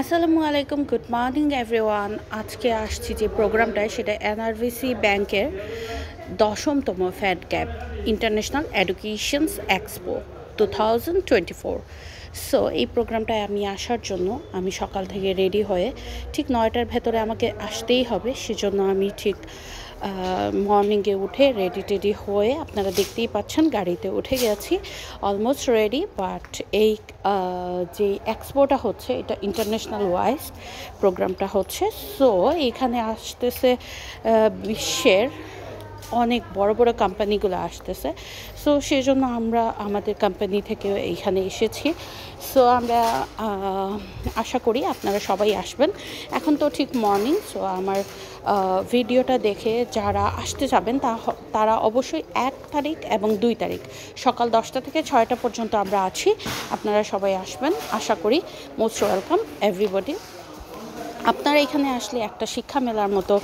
আসসালামু আলাইকুম, good morning everyone. আজকে আসছি যে প্রোগ্রামটায় সেটা এনআরভিসি ব্যাংকের 10তম fat cap international educations expo 2024। So এই প্রোগ্রামটায় আমি আসার জন্য আমি সকাল থেকে রেডি হয়ে ঠিক 9টার ভেতরে আমাকে আসতেই হবে। সেজন্য আমি ঠিক মর্নিংয়ে উঠে রেডি হয়ে আপনারা দেখতেই পাচ্ছেন গাড়িতে উঠে গেছি, অলমোস্ট রেডি। বাট এই যে এক্সপোটা হচ্ছে এটা ইন্টারন্যাশনাল ওয়াইজ প্রোগ্রামটা হচ্ছে। সো এখানে আসতেছে বিশ্বের অনেক বড় বড় কোম্পানিগুলো আসতেছে। সো সেই জন্য আমরা আমাদের কোম্পানি থেকে এইখানে এসেছি। সো আমরা আশা করি আপনারা সবাই আসবেন। এখন তো ঠিক মর্নিং, সো আমার ভিডিওটা দেখে যারা আসতে যাবেন তারা অবশ্যই 1 তারিখ এবং 2 তারিখ সকাল 10টা থেকে 6টা পর্যন্ত আমরা আছি। আপনারা সবাই আসবেন, আশা করি। Most welcome everybody. আপনারা এখানে আসলে একটা শিক্ষা মেলার মতো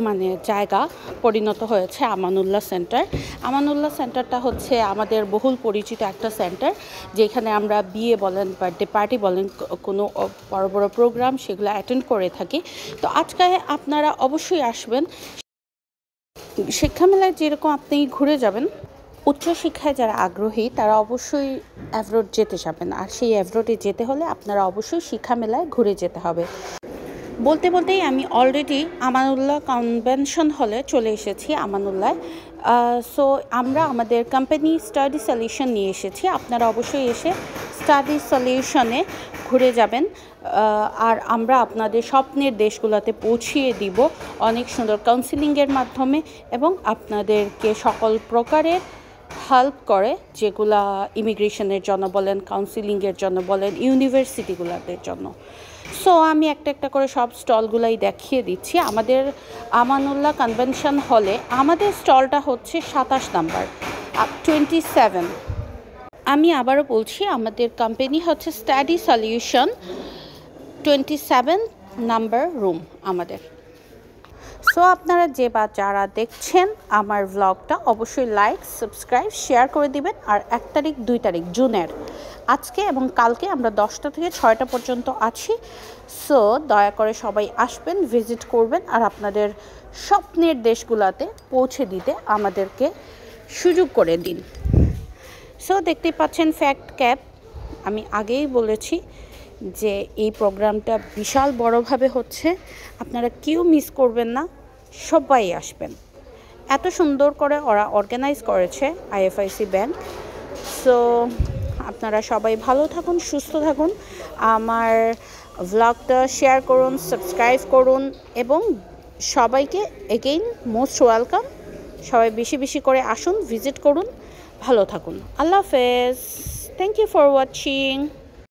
মানে জায়গা পরিণত হয়েছে আমানুল্লাহ সেন্টার। আমানুল্লাহ সেন্টারটা হচ্ছে আমাদের বহুল পরিচিত একটা সেন্টার, যেখানে আমরা বিয়ে বলেন, বার্থডে পার্টি বলেন, কোনো বড় বড় প্রোগ্রাম সেগুলো অ্যাটেন্ড করে থাকি। তো আজকে আপনারা অবশ্যই আসবেন। শিক্ষা মেলায় যেরকম আপনি ঘুরে যাবেন, উচ্চশিক্ষায় যারা আগ্রহী তারা অবশ্যই অ্যাব্রোড যেতে যাবেন, আর সেই অ্যাব্রোডে যেতে হলে আপনারা অবশ্যই শিক্ষা মেলায় ঘুরে যেতে হবে। বলতেই আমি অলরেডি আমানুল্লাহ কনভেনশন হলে চলে এসেছি আমানুল্লাহ। সো আমরা আমাদের কোম্পানি স্টাডি সলিউশন নিয়ে এসেছি। আপনারা অবশ্যই এসে স্টাডি সলিউশনে ঘুরে যাবেন, আর আমরা আপনাদের স্বপ্নের দেশগুলোতে পৌঁছিয়ে দিব অনেক সুন্দর কাউন্সিলিংয়ের মাধ্যমে, এবং আপনাদেরকে সকল প্রকারের হেল্প করে, যেগুলা ইমিগ্রেশনের জন্য বলেন, কাউন্সিলিংয়ের জন্য বলেন, ইউনিভার্সিটিগুলোদের জন্য। সো আমি একটা করে সব স্টলগুলাই দেখিয়ে দিচ্ছি। আমাদের আমানুল্লাহ কনভেনশন হলে আমাদের স্টলটা হচ্ছে 27 নাম্বার 27। আমি আবারও বলছি, আমাদের কোম্পানি হচ্ছে স্টাডি সলিউশন, 27 নাম্বার রুম আমাদের। সো আপনারা যারা দেখছেন আমার ভ্লগটা অবশ্যই লাইক, সাবস্ক্রাইব, শেয়ার করে দিবেন। আর 1 তারিখ 2 তারিখ জুনের আজকে এবং কালকে আমরা 10টা থেকে 6টা পর্যন্ত আছি। সো দয়া করে সবাই আসবেন, ভিজিট করবেন, আর আপনাদের স্বপ্নের দেশগুলোতে পৌঁছে দিতে আমাদেরকে সুযোগ করে দিন। সো দেখতেই পাচ্ছেন ফ্যাক্ট ক্যাপ। আমি আগেই বলেছি যে এই প্রোগ্রামটা বিশাল বড়ভাবে হচ্ছে, আপনারা কেউ মিস করবেন না, সবাই আসবেন। এত সুন্দর করে ওরা অর্গানাইজ করেছে আইএফআইসি ব্যাংক। সো আপনারা সবাই ভালো থাকুন, সুস্থ থাকুন, আমার ভ্লগটা শেয়ার করুন, সাবস্ক্রাইব করুন, এবং সবাইকে এগেইন মোস্ট ওয়েলকাম। সবাই বেশি করে আসুন, ভিজিট করুন, ভালো থাকুন। আল্লাহ হাফেজ। Thank you for watching.